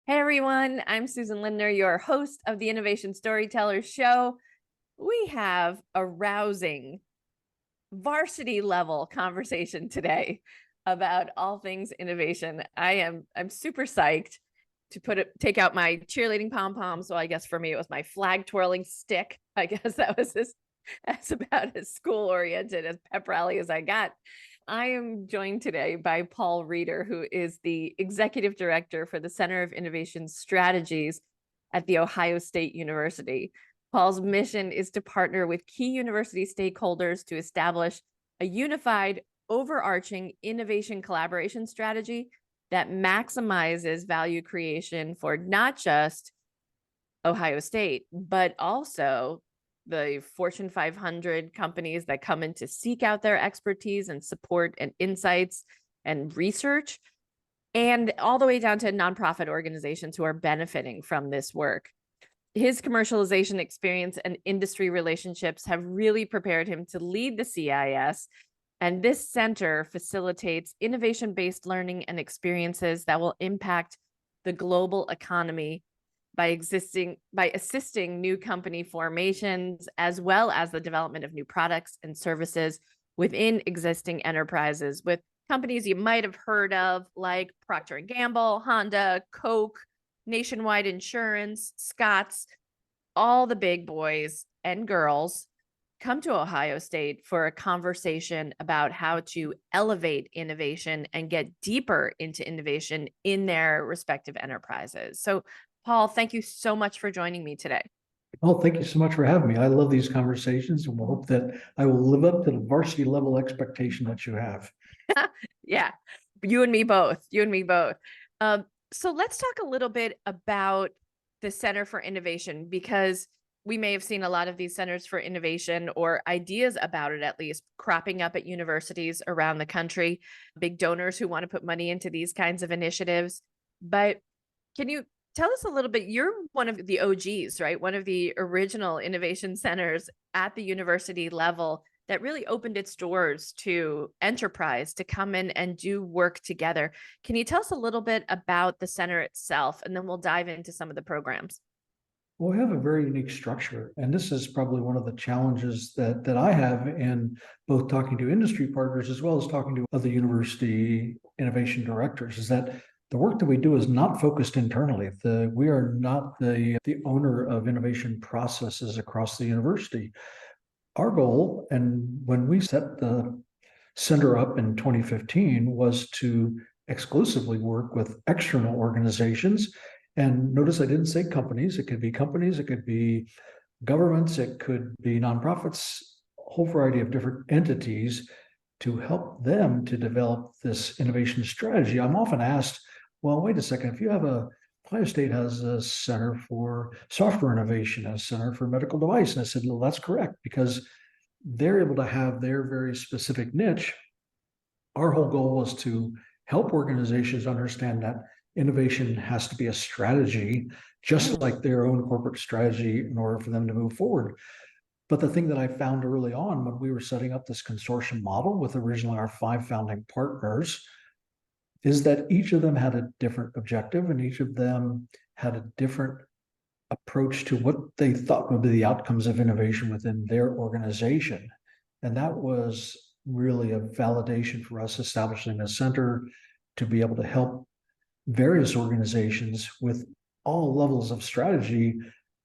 Hey everyone, I'm Susan Lindner, your host of the Innovation Storytellers Show. We have a rousing varsity level conversation today about all things innovation. I'm super psyched to take out my cheerleading pom-pom. So I guess for me it was my flag twirling stick. I guess that's about as school oriented as pep rally as I got. I am joined today by Paul Reeder, who is the Executive Director for the Center of Innovation Strategies at The Ohio State University. Paul's mission is to partner with key university stakeholders to establish a unified, overarching innovation collaboration strategy that maximizes value creation for not just Ohio State, but also the Fortune 500 companies that come in to seek out their expertise and support and insights and research, and all the way down to nonprofit organizations who are benefiting from this work. His commercialization experience and industry relationships have really prepared him to lead the CIS, and this center facilitates innovation-based learning and experiences that will impact the global economy by assisting new company formations, as well as the development of new products and services within existing enterprises with companies you might have heard of, like Procter and Gamble, Honda, Coke, Nationwide Insurance, Scott's. All the big boys and girls come to Ohio State for a conversation about how to elevate innovation and get deeper into innovation in their respective enterprises. So, Paul, thank you so much for joining me today. Oh, thank you so much for having me. I love these conversations and we'll hope that I will live up to the varsity level expectation that you have. Yeah, you and me both. You and me both. So let's talk a little bit about the Center for Innovation, because we may have seen a lot of these centers for innovation, or ideas about it at least, cropping up at universities around the country, big donors who want to put money into these kinds of initiatives. But can you tell us a little bit? You're one of the OGs, right? One of the original innovation centers at the university level that really opened its doors to enterprise to come in and do work together. Can you tell us a little bit about the center itself, and then we'll dive into some of the programs? Well, we have a very unique structure, and this is probably one of the challenges that I have in both talking to industry partners as well as talking to other university innovation directors, is that the work that we do is not focused internally. We are not the owner of innovation processes across the university. Our goal, and when we set the center up in 2015, was to exclusively work with external organizations. And notice I didn't say companies. It could be governments, it could be nonprofits, a whole variety of different entities, to help them to develop this innovation strategy. I'm often asked, well, wait a second, if you have Ohio State has a center for software innovation, a center for medical device. And I said, well, that's correct, because they're able to have their very specific niche. Our whole goal was to help organizations understand that innovation has to be a strategy, just like their own corporate strategy, in order for them to move forward. But the thing that I found early on when we were setting up this consortium model with originally our 5 founding partners is that each of them had a different objective, and each of them had a different approach to what they thought would be the outcomes of innovation within their organization. And that was really a validation for us establishing a center to be able to help various organizations with all levels of strategy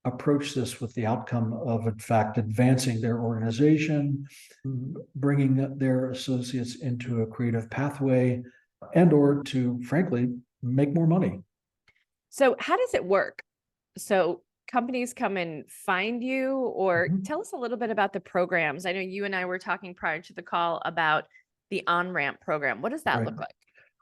approach this with the outcome of, in fact, advancing their organization, bringing their associates into a creative pathway, and or to, frankly, make more money. So how does it work? So companies come and find you, or tell us a little bit about the programs. I know you and I were talking prior to the call about the on-ramp program. What does that look like?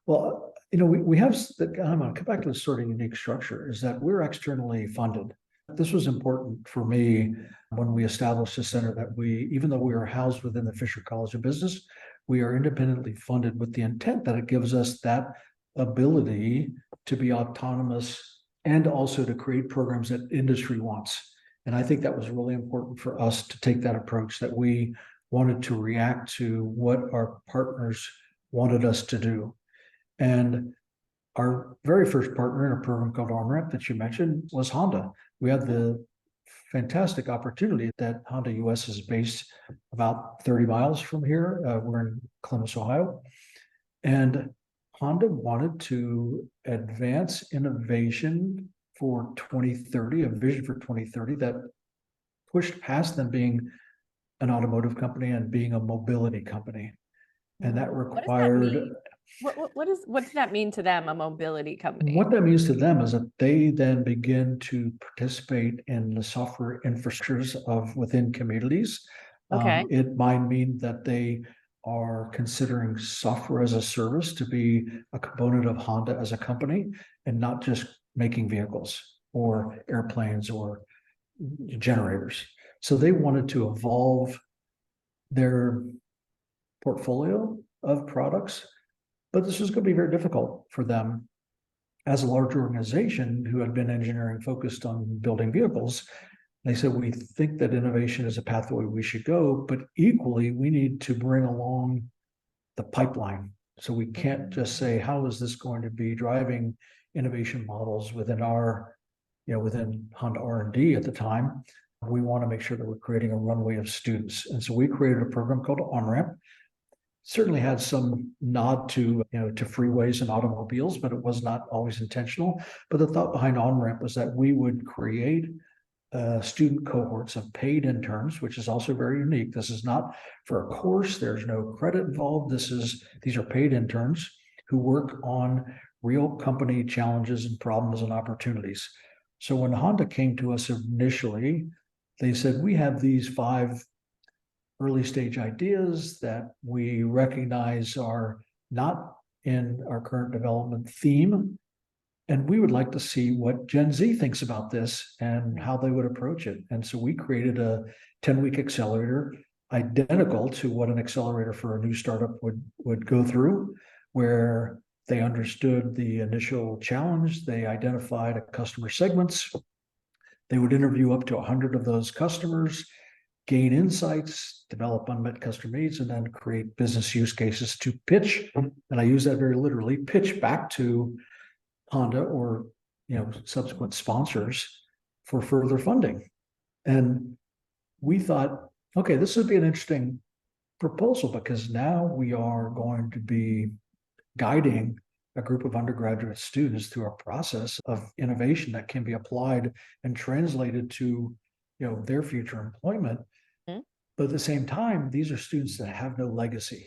Well, we have, I'm going to come back to the sort of unique structure, is that we're externally funded. This was important for me when we established the center, that even though we are housed within the Fisher College of Business, we are independently funded with the intent that it gives us that ability to be autonomous and also to create programs that industry wants. And I think that was really important for us to take that approach, that we wanted to react to what our partners wanted us to do. And Our very first partner in a program called OnRamp that you mentioned was Honda. We had the fantastic opportunity that Honda US is based about 30 miles from here. We're in Columbus, Ohio. And Honda wanted to advance innovation for 2030, a vision for 2030 that pushed past them being an automotive company and being a mobility company. And that What does that required mean? What does that mean to them, a mobility company? what that means to them is that they then begin to participate in the software infrastructures of within communities. Okay. It might mean that they are considering software as a service to be a component of Honda as a company and not just making vehicles or airplanes or generators. So they wanted to evolve their portfolio of products, but this was going to be very difficult for them as a large organization who had been engineering focused on building vehicles. They said, we think that innovation is a pathway we should go, but equally, we need to bring along the pipeline. So we can't just say, how is this going to be driving innovation models within our, within Honda R&D at the time. We want to make sure that we're creating a runway of students. And so we created a program called OnRamp. Certainly had some nod to, to freeways and automobiles, but it was not always intentional. But the thought behind OnRamp was that we would create student cohorts of paid interns, which is also very unique. This is not for a course. There's no credit involved. These are paid interns who work on real company challenges and problems and opportunities. So when Honda came to us initially, they said, we have these 5 early stage ideas that we recognize are not in our current development theme. And we would like to see what Gen Z thinks about this and how they would approach it. And so we created a 10-week accelerator identical to what an accelerator for a new startup would go through, where they understood the initial challenge, they identified a customer segments, they would interview up to 100 of those customers, gain insights, develop unmet customer needs, and then create business use cases to pitch. And I use that very literally, pitch back to Honda or subsequent sponsors for further funding. And we thought, okay, this would be an interesting proposal because now we are going to be guiding a group of undergraduate students through a process of innovation that can be applied and translated to their future employment. Mm-hmm. But at the same time, these are students that have no legacy.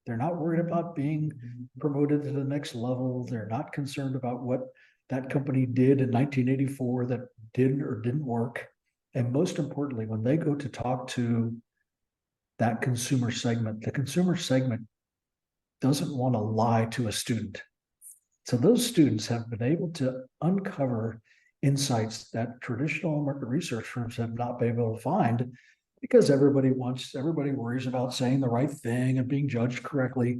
They're not worried about being promoted to the next level. They're not concerned about what that company did in 1984 that did or didn't work. And most importantly, when they go to talk to that consumer segment, the consumer segment doesn't want to lie to a student. So those students have been able to uncover insights that traditional market research firms have not been able to find, because everybody worries about saying the right thing and being judged correctly.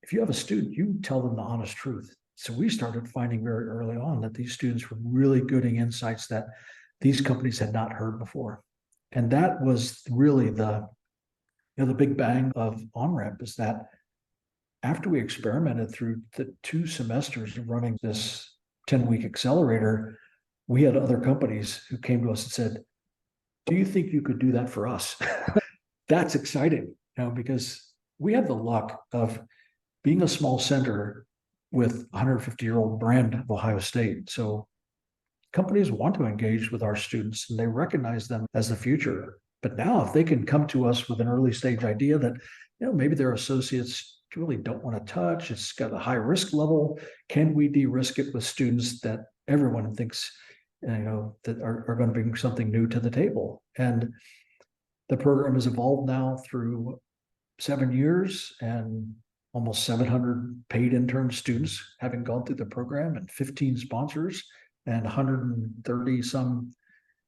If you have a student, you tell them the honest truth. So we started finding very early on that these students were really getting insights that these companies had not heard before. And that was really the big bang of OnRamp, is that after we experimented through the 2 semesters of running this 10-week accelerator, we had other companies who came to us and said, do you think you could do that for us? That's exciting, because we have the luck of being a small center with 150-year-old brand of Ohio State. So companies want to engage with our students and they recognize them as the future. But now if they can come to us with an early stage idea that, maybe their associates really don't want to touch, it's got a high risk level, can we de-risk it with students that everyone thinks that are going to bring something new to the table? And the program has evolved now through 7 years and almost 700 paid intern students having gone through the program, and 15 sponsors and 130 some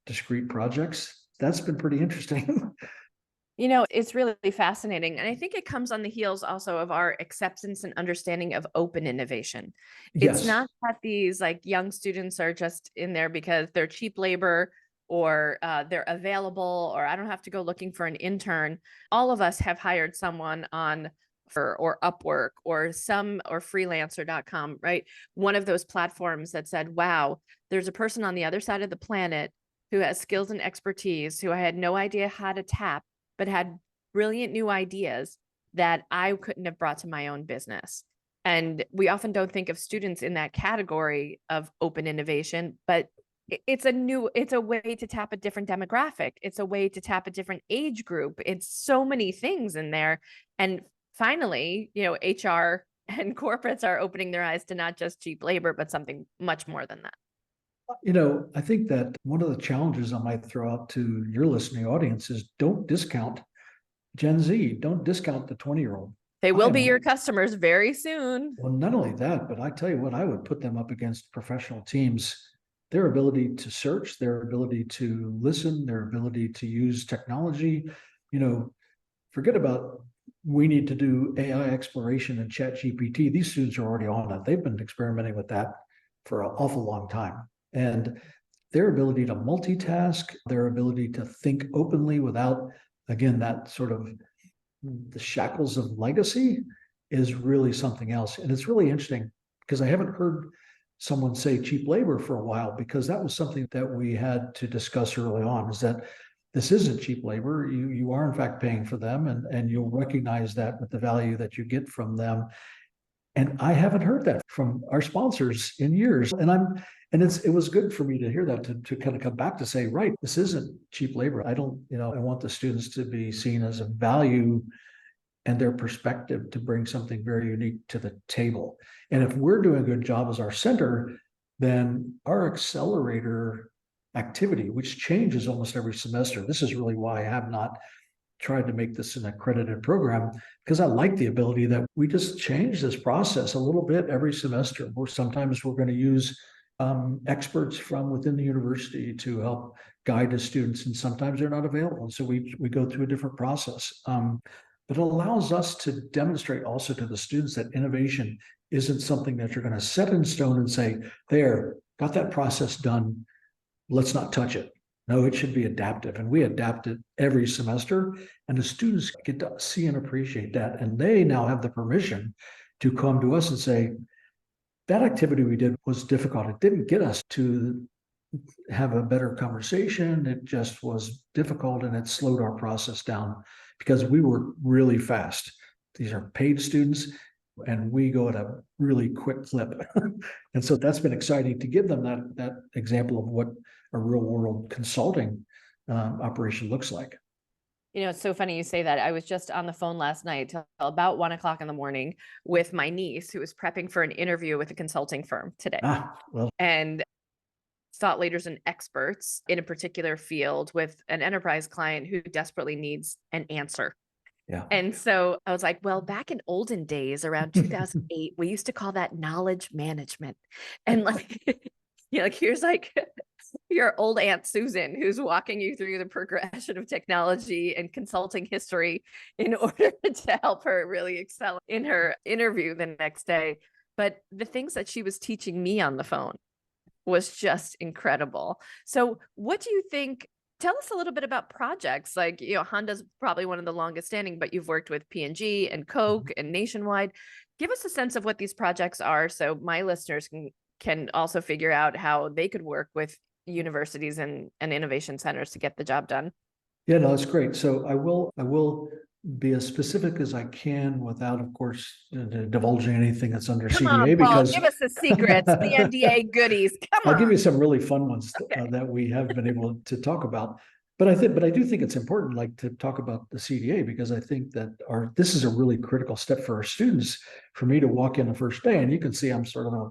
discrete projects. That's been pretty interesting. It's really fascinating. And I think it comes on the heels also of our acceptance and understanding of open innovation. Yes. It's not that these young students are just in there because they're cheap labor or they're available, or I don't have to go looking for an intern. All of us have hired someone on or Upwork or freelancer.com, right? One of those platforms that said, wow, there's a person on the other side of the planet who has skills and expertise, who I had no idea how to tap, but had brilliant new ideas that I couldn't have brought to my own business. And we often don't think of students in that category of open innovation, but it's a way to tap a different demographic. It's a way to tap a different age group. It's so many things in there. And finally, HR and corporates are opening their eyes to not just cheap labor, but something much more than that. I think that one of the challenges I might throw out to your listening audience is don't discount Gen Z. Don't discount the 20-year-old. They will be your customers very soon. Well, not only that, but I tell you what, I would put them up against professional teams. Their ability to search, their ability to listen, their ability to use technology, forget about we need to do AI exploration and chat GPT. These students are already on it. They've been experimenting with that for an awful long time. And their ability to multitask, their ability to think openly without, again, that sort of the shackles of legacy is really something else. And it's really interesting because I haven't heard someone say cheap labor for a while, because that was something that we had to discuss early on, is that this isn't cheap labor. You are in fact paying for them, and you'll recognize that with the value that you get from them. And I haven't heard that from our sponsors in years. And it was good for me to hear that, to kind of come back to say, right, this isn't cheap labor. I want the students to be seen as a value and their perspective to bring something very unique to the table. And if we're doing a good job as our center, then our accelerator activity, which changes almost every semester. This is really why I have not tried to make this an accredited program, because I like the ability that we just change this process a little bit every semester. Sometimes we're going to use experts from within the university to help guide the students, and sometimes they're not available. And so we go through a different process. But it allows us to demonstrate also to the students that innovation isn't something that you're going to set in stone and say, there, got that process done, let's not touch it. No, it should be adaptive. And we adapt it every semester. And the students get to see and appreciate that. And they now have the permission to come to us and say, that activity we did was difficult. It didn't get us to have a better conversation. It just was difficult, and it slowed our process down because we were really fast. These are paid students, and we go at a really quick clip. And so that's been exciting to give them that example of what a real world consulting operation looks like. It's so funny you say that. I was just on the phone last night till about 1:00 in the morning with my niece, who was prepping for an interview with a consulting firm today. And thought leaders and experts in a particular field with an enterprise client who desperately needs an answer. Yeah. And so I was like, well, back in olden days, around 2008, we used to call that knowledge management. And here's your old Aunt Susan, who's walking you through the progression of technology and consulting history in order to help her really excel in her interview the next day. But the things that she was teaching me on the phone was just incredible. So what do you think? Tell us a little bit about projects. Like, Honda's probably one of the longest standing, but you've worked with P&G and Coke and Nationwide. Give us a sense of what these projects are, so my listeners can also figure out how they could work with universities and innovation centers to get the job done. Yeah, no, that's great. So I will be as specific as I can without, of course, divulging anything that's under CDA. Paul, because give us the secrets, the NDA goodies. Come on. I'll give you some really fun ones that we have been able to talk about. But I do think it's important, to talk about the CDA, because I think that this is a really critical step for our students. For me to walk in the first day, and you can see I'm sort of an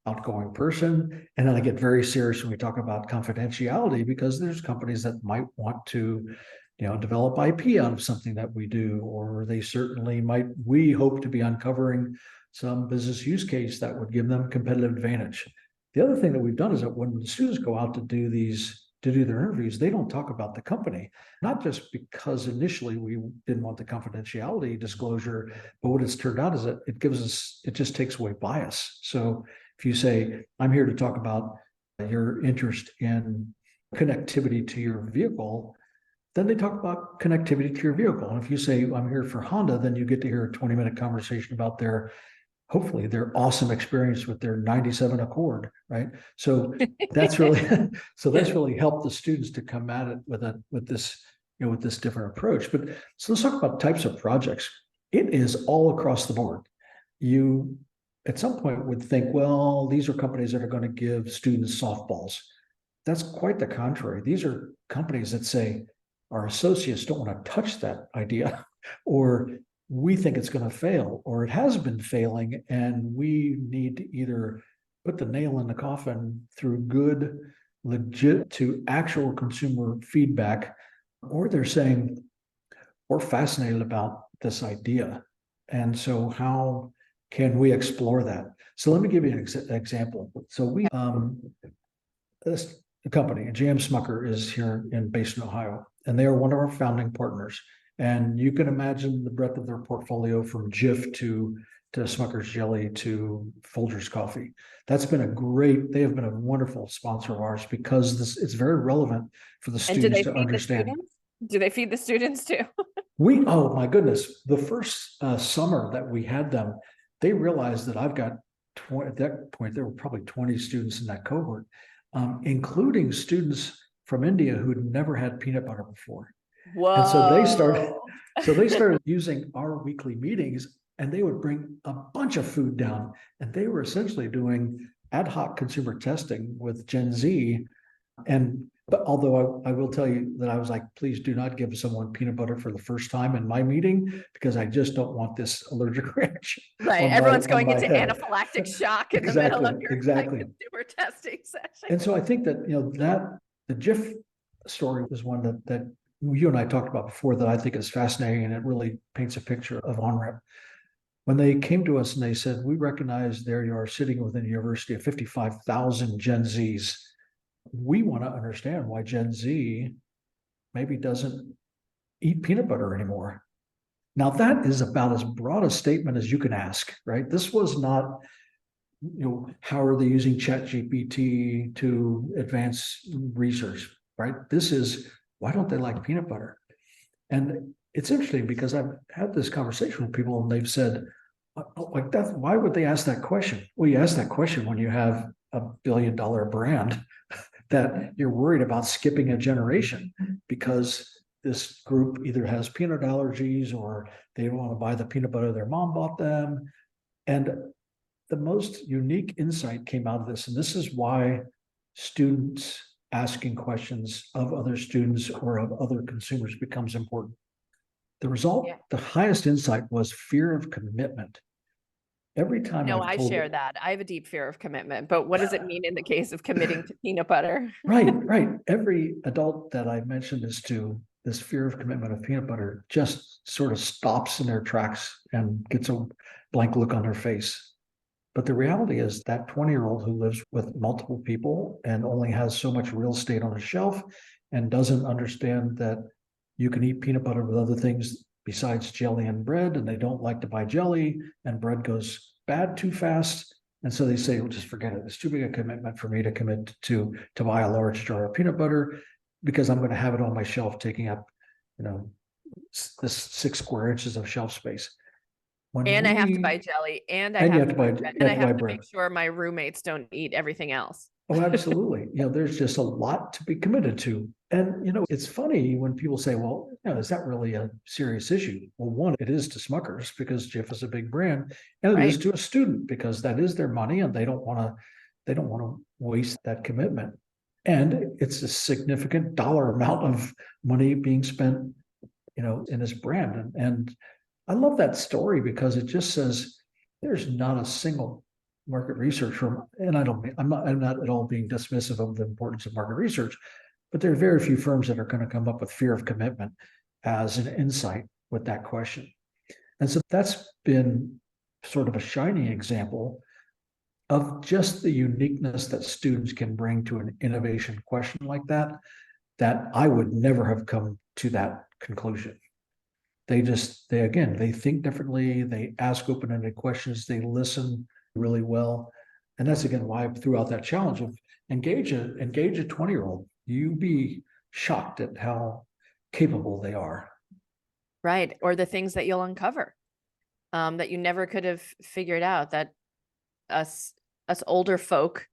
outgoing person, and then I get very serious when we talk about confidentiality, because there's companies that might want to develop IP out of something that we do, or they certainly might. We hope to be uncovering some business use case that would give them competitive advantage. The other thing that we've done is that when the students go out to do their interviews, they don't talk about the company, not just because initially we didn't want the confidentiality disclosure, but what it's turned out is that it just takes away bias. So if you say, I'm here to talk about your interest in connectivity to your vehicle, Then they talk about connectivity to your vehicle. And if you say, I'm here for Honda, then you get to hear a 20-minute conversation about hopefully their awesome experience with their 97 Accord, right? So that's really, that's really helped the students to come at it with this different approach. But so let's talk about types of projects. It is all across the board. You at some point would think, well, these are companies that are going to give students softballs. That's quite the contrary. These are companies that say, our associates don't want to touch that idea, or we think it's going to fail, or it has been failing, and we need to either put the nail in the coffin through good, legit to actual consumer feedback, or they're saying, we're fascinated about this idea. And so how can we explore that? So let me give you an example. So this company, J.M. Smucker, is here based in Ohio, and they are one of our founding partners. And you can imagine the breadth of their portfolio from Jif to Smucker's Jelly to Folgers Coffee. They have been a wonderful sponsor of ours because it's very relevant for the students to understand. Do they feed the students too? Oh my goodness. The first summer that we had them, they realized that I've got 20, at that point, there were probably 20 students in that cohort, including students from India who had never had peanut butter before. Whoa. And so they started using our weekly meetings, and they would bring a bunch of food down, and they were essentially doing ad hoc consumer testing with Gen Z. But although I will tell you that I was like, please do not give someone peanut butter for the first time in my meeting, because I just don't want this allergic reaction. Right. Everyone's going into anaphylactic shock in the middle of your consumer testing session. And so I think that, that the Jif story was one that you and I talked about before that I think is fascinating, and it really paints a picture of OnRep. When they came to us and they said, we recognize there you are sitting within a university of 55,000 Gen Zs. We want to understand why Gen Z maybe doesn't eat peanut butter anymore. Now that is about as broad a statement as you can ask, right? This was not, how are they using ChatGPT to advance research, right? This is, why don't they like peanut butter? And it's interesting because I've had this conversation with people and they've said, like that, why would they ask that question? Well, you ask that question when you have $1 billion brand that you're worried about skipping a generation because this group either has peanut allergies or they don't want to buy the peanut butter their mom bought them. And the most unique insight came out of this, and this is why students asking questions of other students or of other consumers becomes important. The result, the highest insight was fear of commitment. Every time I share that. I have a deep fear of commitment, but what does it mean in the case of committing to peanut butter? Right. Every adult that I mentioned this fear of commitment of peanut butter just sort of stops in their tracks and gets a blank look on their face. But the reality is that 20-year-old who lives with multiple people and only has so much real estate on a shelf and doesn't understand that you can eat peanut butter with other things besides jelly and bread, and they don't like to buy jelly, and bread goes bad too fast. And so they say, well, just forget it. It's too big a commitment for me to commit to buy a large jar of peanut butter because I'm going to have it on my shelf taking up, this 6 square inches of shelf space. I have to buy jelly, and I have to buy bread, and I have to make sure my roommates don't eat everything else. Oh, absolutely. There's just a lot to be committed to. And, it's funny when people say, well, is that really a serious issue? Well, one, it is to Smuckers because Jif is a big brand, and it is to a student because that is their money and they don't want to waste that commitment. And it's a significant dollar amount of money being spent, in this brand. And I love that story because it just says there's not a single market research firm, and I'm not at all being dismissive of the importance of market research, but there are very few firms that are going to come up with fear of commitment as an insight with that question. And so that's been sort of a shining example of just the uniqueness that students can bring to an innovation question like that I would never have come to that conclusion. They think differently, they ask open-ended questions, they listen really well. And that's again why I threw out that challenge of engage a 20-year-old. You be shocked at how capable they are. Right. Or the things that you'll uncover that you never could have figured out, that us older folk.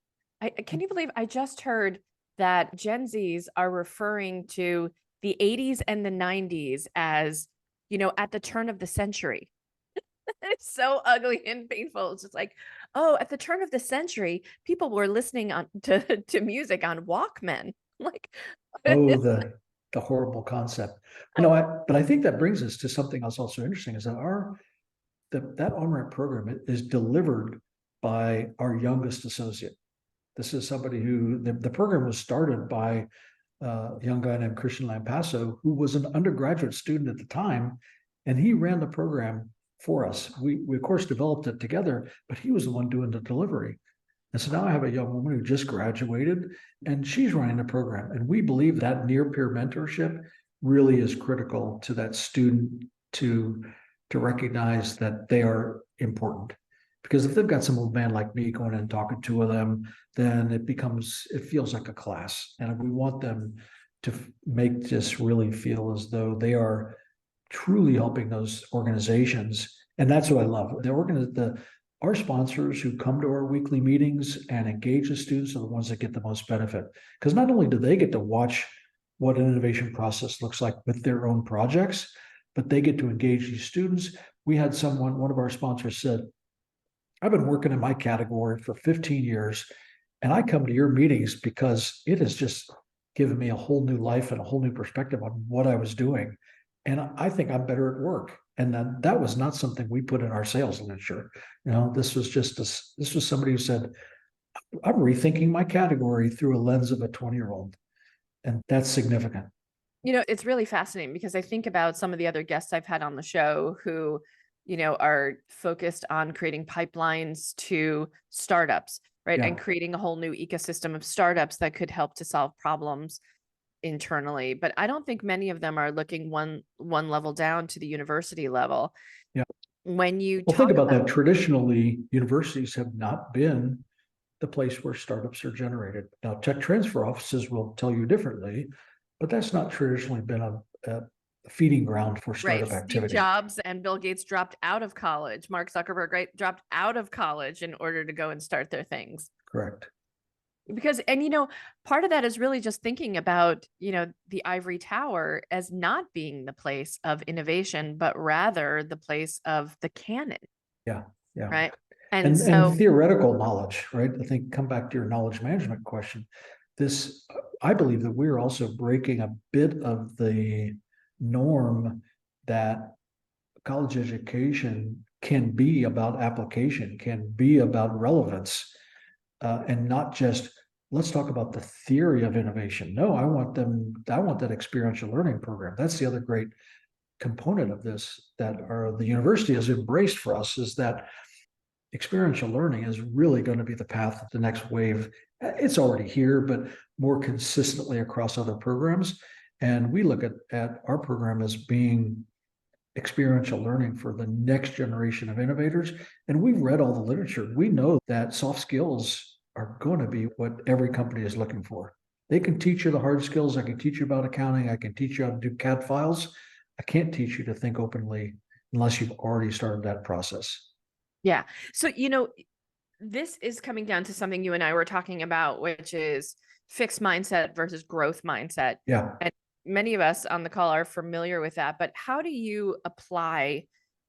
Can you believe I just heard that Gen Zs are referring to the 80s and the 90s as, at the turn of the century. It's so ugly and painful. It's just like, oh, at the turn of the century, people were listening to music on Walkman. Like, Oh, the horrible concept. But I think that brings us to something else also interesting is that that on-ramp program is delivered by our youngest associate. This is somebody who the program was started by a young guy named Christian Lampasso, who was an undergraduate student at the time, and he ran the program for us. We of course developed it together, but he was the one doing the delivery. And so now I have a young woman who just graduated and she's running the program. And we believe that near peer mentorship really is critical to that student to recognize that they are important. Because if they've got some old man like me going in and talking to them, then it feels like a class. And we want them to make this really feel as though they are truly helping those organizations. And that's what I love. Our sponsors who come to our weekly meetings and engage the students are the ones that get the most benefit. Because not only do they get to watch what an innovation process looks like with their own projects, but they get to engage these students. We had one of our sponsors said, I've been working in my category for 15 years, and I come to your meetings because it has just given me a whole new life and a whole new perspective on what I was doing. And I think I'm better at work. And then that was not something we put in our sales literature. This was somebody who said, I'm rethinking my category through a lens of a 20-year-old. And that's significant. It's really fascinating because I think about some of the other guests I've had on the show who, are focused on creating pipelines to startups, right? Yeah. And creating a whole new ecosystem of startups that could help to solve problems internally. But I don't think many of them are looking one level down to the university level. Yeah. When you think about that, traditionally, universities have not been the place where startups are generated. Now, tech transfer offices will tell you differently, but that's not traditionally been a feeding ground for startup activity. Steve Jobs and Bill Gates dropped out of college. Mark Zuckerberg, right, dropped out of college in order to go and start their things. Correct. Because, part of that is really just thinking about, the ivory tower as not being the place of innovation, but rather the place of the canon. Yeah. Yeah. Right. And theoretical knowledge, right? I think come back to your knowledge management question. I believe that we're also breaking a bit of the norm that college education can be about application, can be about relevance, and not just let's talk about the theory of innovation. No, I want that experiential learning program. That's the other great component of this that the university has embraced for us, is that experiential learning is really going to be the path of the next wave. It's already here, but more consistently across other programs. And we look at our program as being experiential learning for the next generation of innovators. And we've read all the literature. We know that soft skills are going to be what every company is looking for. They can teach you the hard skills. I can teach you about accounting. I can teach you how to do CAD files. I can't teach you to think openly unless you've already started that process. Yeah. So, this is coming down to something you and I were talking about, which is fixed mindset versus growth mindset. Yeah. And many of us on the call are familiar with that, but how do you apply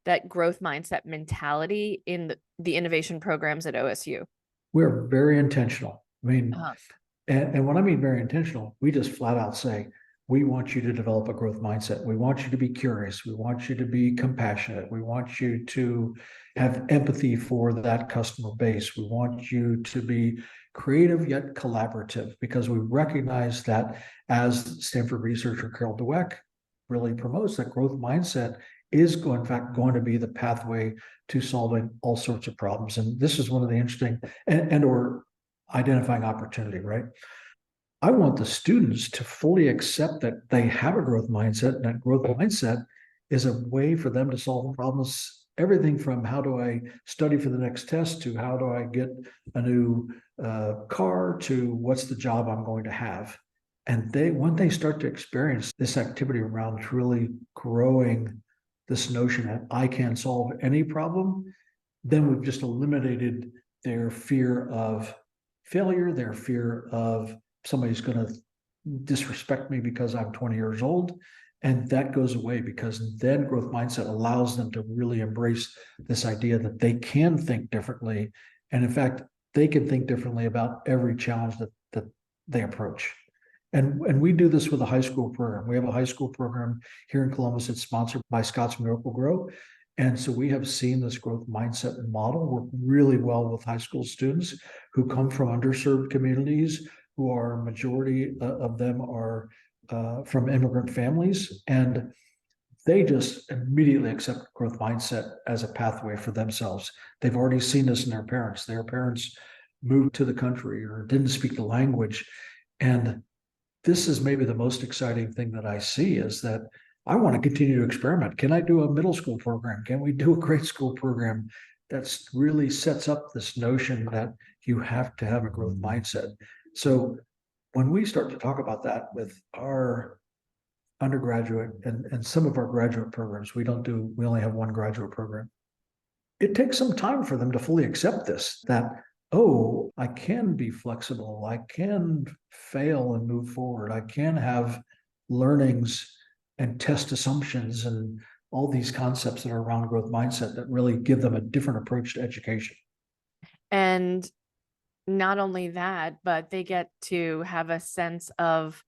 that growth mindset mentality in the innovation programs at OSU? We're very intentional. I mean, and when I mean very intentional, we just flat out say, we want you to develop a growth mindset. We want you to be curious. We want you to be compassionate. We want you to have empathy for that customer base. We want you to be creative yet collaborative, because we recognize that, as Stanford researcher Carol Dweck really promotes, that growth mindset is in fact going to be the pathway to solving all sorts of problems. And this is one of the interesting or identifying opportunity, right? I want the students to fully accept that they have a growth mindset, and that growth mindset is a way for them to solve problems. Everything from how do I study for the next test, to how do I get a new car, to what's the job I'm going to have. And when they start to experience this activity around truly growing this notion that I can solve any problem, then we've just eliminated their fear of failure, their fear of somebody's going to disrespect me because I'm 20 years old. And that goes away, because then growth mindset allows them to really embrace this idea that they can think differently. And in fact, they can think differently about every challenge that they approach. And we do this with a high school program. We have a high school program here in Columbus. It's sponsored by Scott's Miracle Grow. And so we have seen this growth mindset and model work really well with high school students who come from underserved communities, who are majority of them are from immigrant families. And they just immediately accept growth mindset as a pathway for themselves. They've already seen this in their parents. Their parents moved to the country or didn't speak the language. And this is maybe the most exciting thing that I see, is that I want to continue to experiment. Can I do a middle school program? Can we do a grade school program that really sets up this notion that you have to have a growth mindset? So when we start to talk about that with our undergraduate and some of our graduate programs, we only have one graduate program. It takes some time for them to fully accept this, that, oh, I can be flexible. I can fail and move forward. I can have learnings and test assumptions and all these concepts that are around growth mindset that really give them a different approach to education. And not only that, but they get to have a sense of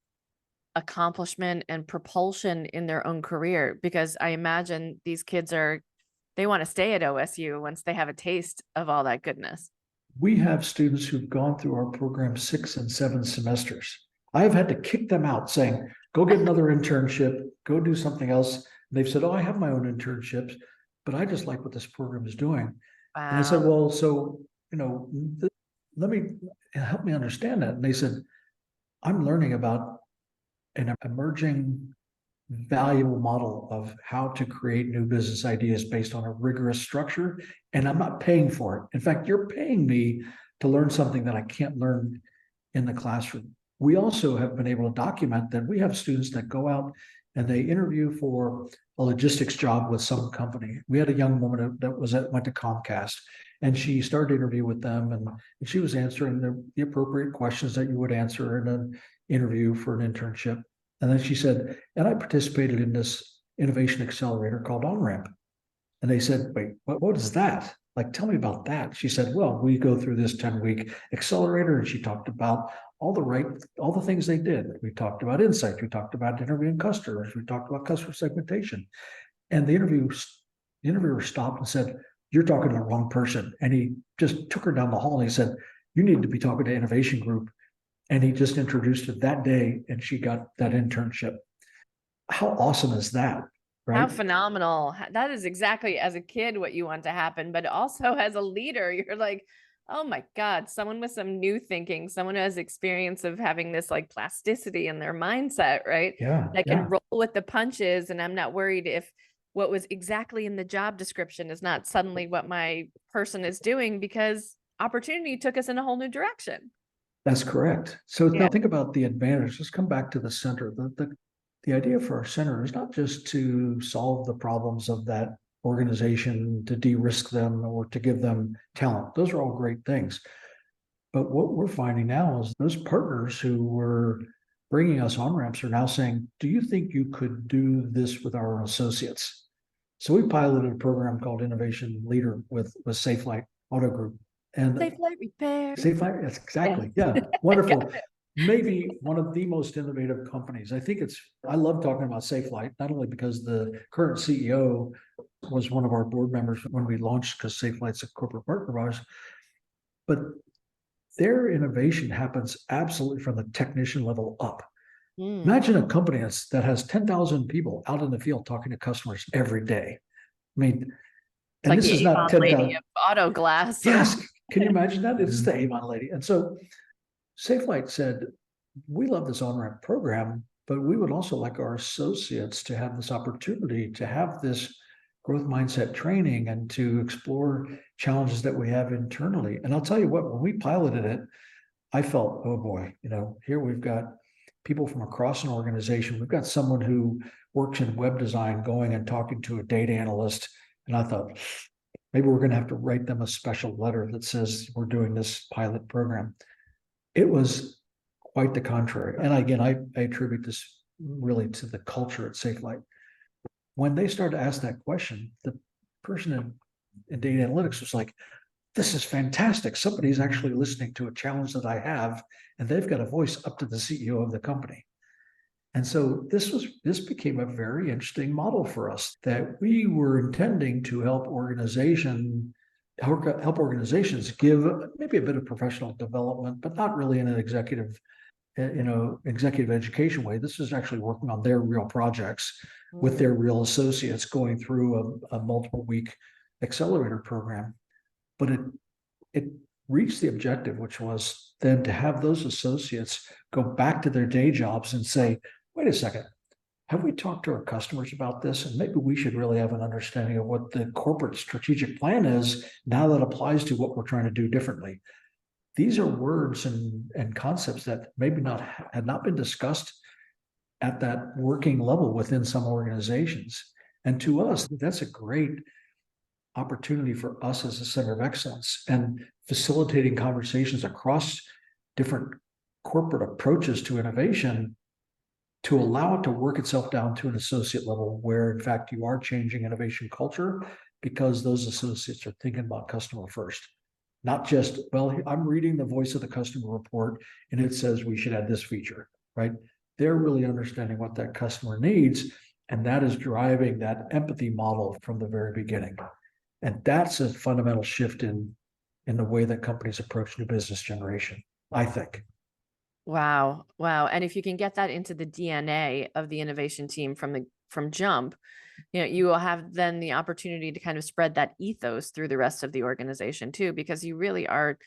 accomplishment and propulsion in their own career, because I imagine these kids they want to stay at OSU once they have a taste of all that goodness. We have students who've gone through our program 6 and 7 semesters. I have had to kick them out saying, go get another internship, go do something else. And they've said, oh, I have my own internships, but I just like what this program is doing. Wow. And I said, well, so, help me understand that. And they said, I'm learning about an emerging valuable model of how to create new business ideas based on a rigorous structure, and I'm not paying for it. In fact, you're paying me to learn something that I can't learn in the classroom. We also have been able to document that we have students that go out and they interview for a logistics job with some company. We had a young woman that went to Comcast, and she started to interview with them, and she was answering the appropriate questions that you would answer in an interview for an internship. And then she said, and I participated in this innovation accelerator called OnRamp. And they said, wait, what is that? Like, tell me about that. She said, well, we go through this 10-week accelerator. And she talked about all the things they did. We talked about insights. We talked about interviewing customers. We talked about customer segmentation. And the interviewer stopped and said, you're talking to the wrong person. And he just took her down the hall and he said, you need to be talking to Innovation Group. And he just introduced her that day, and she got that internship. How awesome is that? Right? How phenomenal. That is exactly, as a kid, what you want to happen. But also as a leader, you're like, oh my God, someone with some new thinking, someone who has experience of having this like plasticity in their mindset, right? Yeah. That can roll with the punches. And I'm not worried if what was exactly in the job description is not suddenly what my person is doing, because opportunity took us in a whole new direction. That's correct. So now think about the advantage. Let's come back to the center. The idea for our center is not just to solve the problems of that organization, to de-risk them, or to give them talent. Those are all great things. But what we're finding now is those partners who were bringing us on-ramps are now saying, do you think you could do this with our associates? So we piloted a program called Innovation Leader with Safe Light Auto Group. And Safe Light Repair. Safe Light, that's exactly. Yeah, wonderful. Maybe one of the most innovative companies. I love talking about Safe Light, not only because the current CEO was one of our board members when we launched, because Safe Light's a corporate partner of ours, but their innovation happens absolutely from the technician level up. Imagine a company that has 10,000 people out in the field talking to customers every day. I mean, it's like this is not 10,000 of auto glass. Yes. Can you imagine that? It's the Avon lady. And so Safe Light said, we love this on-ramp program, but we would also like our associates to have this opportunity to have this growth mindset training and to explore challenges that we have internally. And I'll tell you what, when we piloted it, I felt, oh boy, here we've got people from across an organization. We've got someone who works in web design going and talking to a data analyst. And I thought, maybe we're going to have to write them a special letter that says we're doing this pilot program. It was quite the contrary. And again, I attribute this really to the culture at SafeLight. When they started to ask that question, the person in data analytics was like, this is fantastic. Somebody's actually listening to a challenge that I have, and they've got a voice up to the CEO of the company. And so this became a very interesting model for us, that we were intending to help organizations give maybe a bit of professional development, but not really in an executive education way. This is actually working on their real projects with their real associates, going through a multiple week accelerator program. But it reached the objective, which was then to have those associates go back to their day jobs and say, wait a second, have we talked to our customers about this? And maybe we should really have an understanding of what the corporate strategic plan is now that applies to what we're trying to do differently. These are words and concepts that maybe had not been discussed at that working level within some organizations. And to us, that's a great opportunity for us as a center of excellence, and facilitating conversations across different corporate approaches to innovation to allow it to work itself down to an associate level, where in fact you are changing innovation culture because those associates are thinking about customer first. Not just, well, I'm reading the voice of the customer report and it says we should add this feature, right? They're really understanding what that customer needs, and that is driving that empathy model from the very beginning. And that's a fundamental shift in the way that companies approach new business generation, I think. Wow. And if you can get that into the DNA of the innovation team from jump, you will have then the opportunity to kind of spread that ethos through the rest of the organization too, because you really are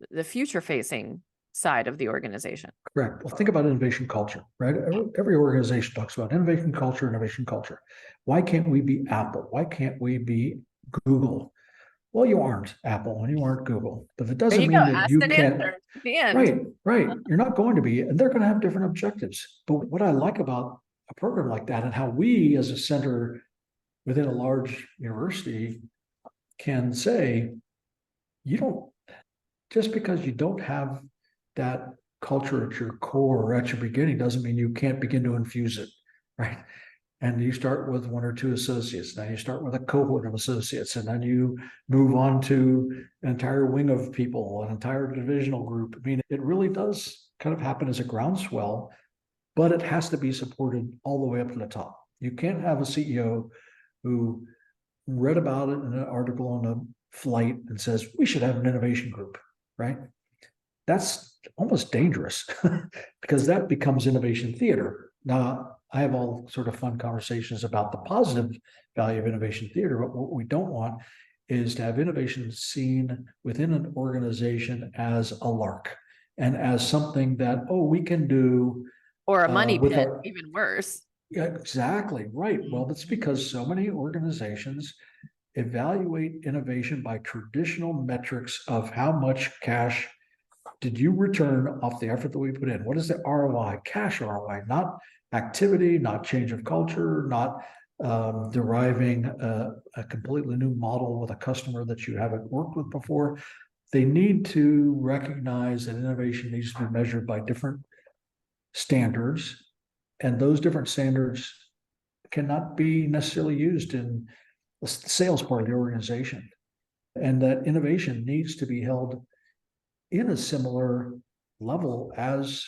the future facing side of the organization. Correct. Well, think about innovation culture, right? Every organization talks about innovation culture. Why can't we be Apple? Why can't we be Google? Well, you aren't Apple and you aren't Google, but it doesn't mean that you can't. The end. Right. You're not going to be, and they're going to have different objectives. But what I like about a program like that, and how we as a center within a large university can say, you don't, just because you don't have that culture at your core or at your beginning doesn't mean you can't begin to infuse it, right? And you start with one or two associates. Then you start with a cohort of associates, and then you move on to an entire wing of people, an entire divisional group. I mean, it really does kind of happen as a groundswell, but it has to be supported all the way up to the top. You can't have a CEO who read about it in an article on a flight and says, we should have an innovation group, right? That's almost dangerous because that becomes innovation theater. Now, I have all sort of fun conversations about the positive value of innovation theater, but what we don't want is to have innovation seen within an organization as a lark and as something that, we can do. Or a money pit, even worse. Yeah, exactly. Right. Well, that's because so many organizations evaluate innovation by traditional metrics of how much cash did you return off the effort that we put in? What is the ROI? Cash ROI, not activity, not change of culture, not deriving a completely new model with a customer that you haven't worked with before. They need to recognize that innovation needs to be measured by different standards, and those different standards cannot be necessarily used in the sales part of the organization, and that innovation needs to be held in a similar level as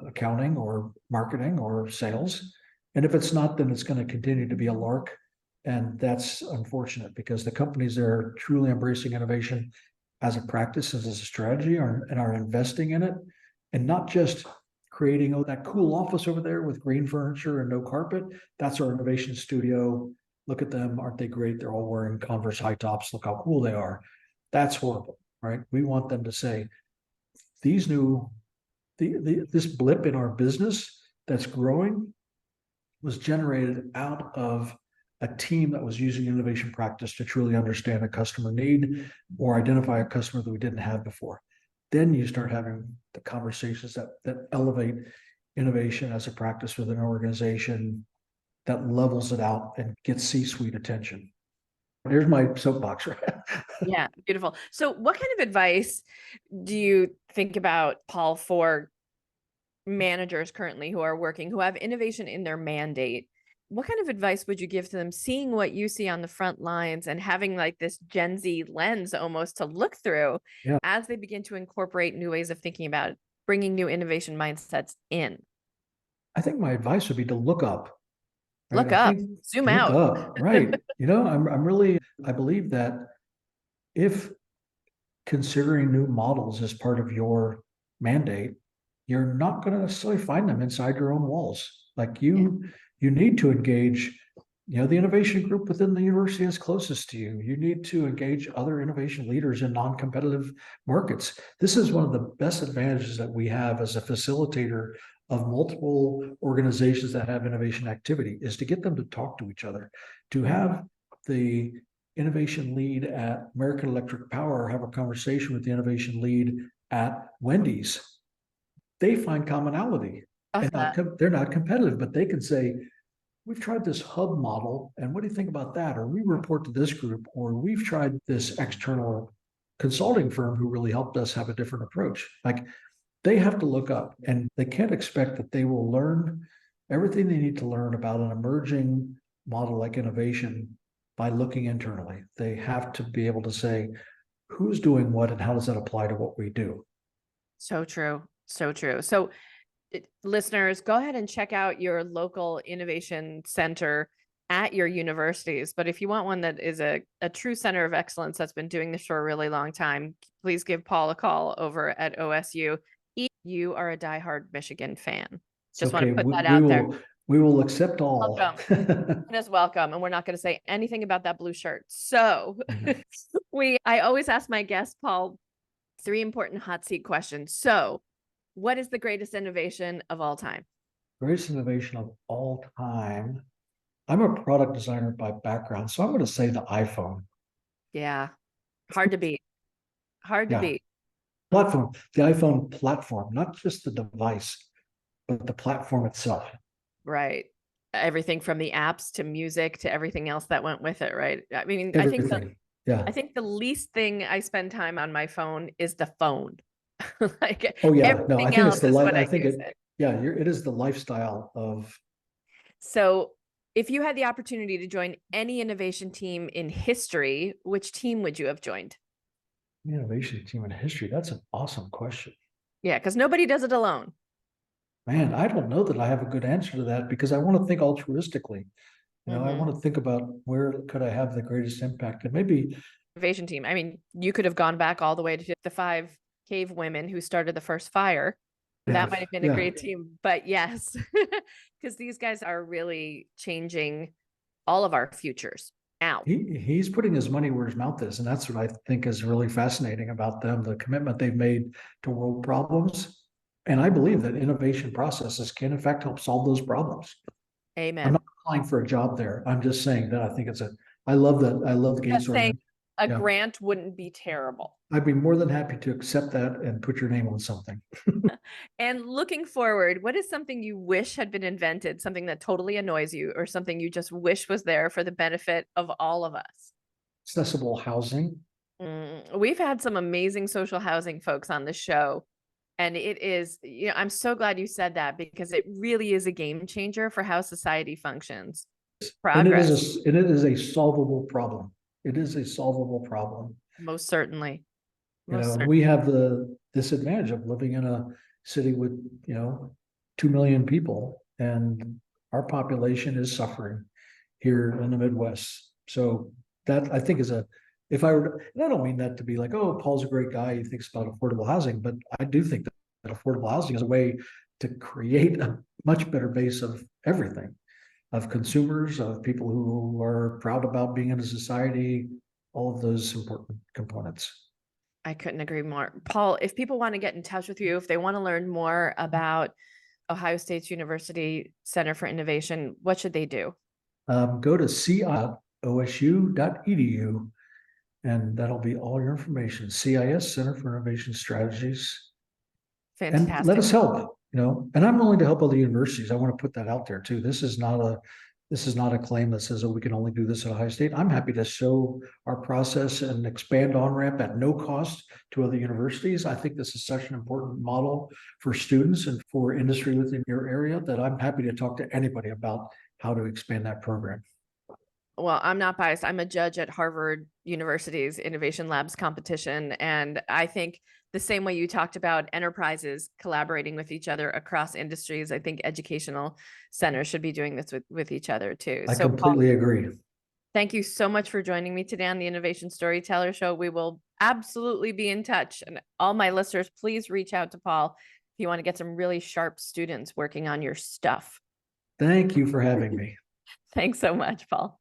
accounting or marketing or sales. And if it's not, then it's going to continue to be a lark. And that's unfortunate, because the companies that are truly embracing innovation as a practice, as a strategy, and are investing in it, and not just creating that cool office over there with green furniture and no carpet. That's our innovation studio. Look at them. Aren't they great? They're all wearing Converse high tops. Look how cool they are. That's horrible, right? We want them to say, this blip in our business that's growing was generated out of a team that was using innovation practice to truly understand a customer need or identify a customer that we didn't have before. Then you start having the conversations that elevate innovation as a practice within an organization that levels it out and gets C-suite attention. Here's my soapbox, right? Yeah, beautiful. So what kind of advice do you think about, Paul, for managers currently who are working, who have innovation in their mandate? What kind of advice would you give to them, seeing what you see on the front lines and having like this Gen Z lens almost to look through Yeah. as they begin to incorporate new ways of thinking about it, bringing new innovation mindsets in? I think my advice would be to look up, right? Look I up, think zoom look out. up, right? I'm really, I believe that if considering new models as part of your mandate, you're not going to necessarily find them inside your own walls. Like you need to engage, the innovation group within the university is closest to you. You need to engage other innovation leaders in non-competitive markets. This is one of the best advantages that we have as a facilitator of multiple organizations that have innovation activity, is to get them to talk to each other, to have the innovation lead at American Electric Power have a conversation with the innovation lead at Wendy's. They find commonality and they're not competitive, but they can say, we've tried this hub model, and what do you think about that? Or we report to this group, or we've tried this external consulting firm who really helped us have a different approach. Like, they have to look up, and they can't expect that they will learn everything they need to learn about an emerging model like innovation by looking internally. They have to be able to say, who's doing what and how does that apply to what we do? So true. So true. So listeners, go ahead and check out your local innovation center at your universities. But if you want one that is a true center of excellence that's been doing this for a really long time, please give Paul a call over at OSU. You are a diehard Michigan fan. Just want to put that out there. We will accept all. Welcome. Is welcome. And we're not going to say anything about that blue shirt. So I always ask my guest, Paul, 3 important hot seat questions. So what is the greatest innovation of all time? Greatest innovation of all time. I'm a product designer by background, so I'm going to say the iPhone. Yeah. Hard to beat. Hard to beat. Platform, the iPhone platform, not just the device, but the platform itself. Right. Everything from the apps to music to everything else that went with it, right? I mean, Everything. I think the least thing I spend time on my phone is the phone. Like, oh yeah, no, I think it's the life. I think it is the lifestyle of. So if you had the opportunity to join any innovation team in history, which team would you have joined? Innovation team in history. That's an awesome question. Yeah, because nobody does it alone. Man, I don't know that I have a good answer to that, because I want to think altruistically. I want to think about where could I have the greatest impact, and maybe innovation team. I mean, you could have gone back all the way to the 5 cave women who started the first fire. That might have been a great team, but yes, because these guys are really changing all of our futures now. He's putting his money where his mouth is, and that's what I think is really fascinating about them, the commitment they've made to world problems. And I believe that innovation processes can, in fact, help solve those problems. Amen. I'm not applying for a job there. I'm just saying that I think I love that. I love the Gates Organization. A grant wouldn't be terrible. I'd be more than happy to accept that and put your name on something. And looking forward, what is something you wish had been invented, something that totally annoys you, or something you just wish was there for the benefit of all of us? Accessible housing. We've had some amazing social housing folks on the show. And it is, I'm so glad you said that, because it really is a game changer for how society functions. Progress. And it is a solvable problem. It is a solvable problem. Most certainly. We have the disadvantage of living in a city with, 2 million people, and our population is suffering here in the Midwest. So that, I think, is if I were, and I don't mean that to be like, oh, Paul's a great guy, he thinks about affordable housing, but I do think that affordable housing is a way to create a much better base of everything, of consumers, of people who are proud about being in a society, all of those important components. I couldn't agree more. Paul, if people want to get in touch with you, if they want to learn more about Ohio State's University Center for Innovation, what should they do? Go to ci.osu.edu, and that'll be all your information. CIS, Center for Innovation Strategies. Fantastic. And let us help. and I'm willing to help other universities. I want to put that out there too. This is not a claim that says, oh, we can only do this at Ohio State. I'm happy to show our process and expand on-ramp at no cost to other universities. I think this is such an important model for students and for industry within your area that I'm happy to talk to anybody about how to expand that program. Well, I'm not biased. I'm a judge at Harvard University's Innovation Labs competition. And I think the same way you talked about enterprises collaborating with each other across industries, I think educational centers should be doing this with each other too. I So completely agree. thank you so much for joining me today on the Innovation Storyteller Show. We will absolutely be in touch. And all my listeners, please reach out to Paul if you want to get some really sharp students working on your stuff. Thank you for having me. Thanks so much, Paul.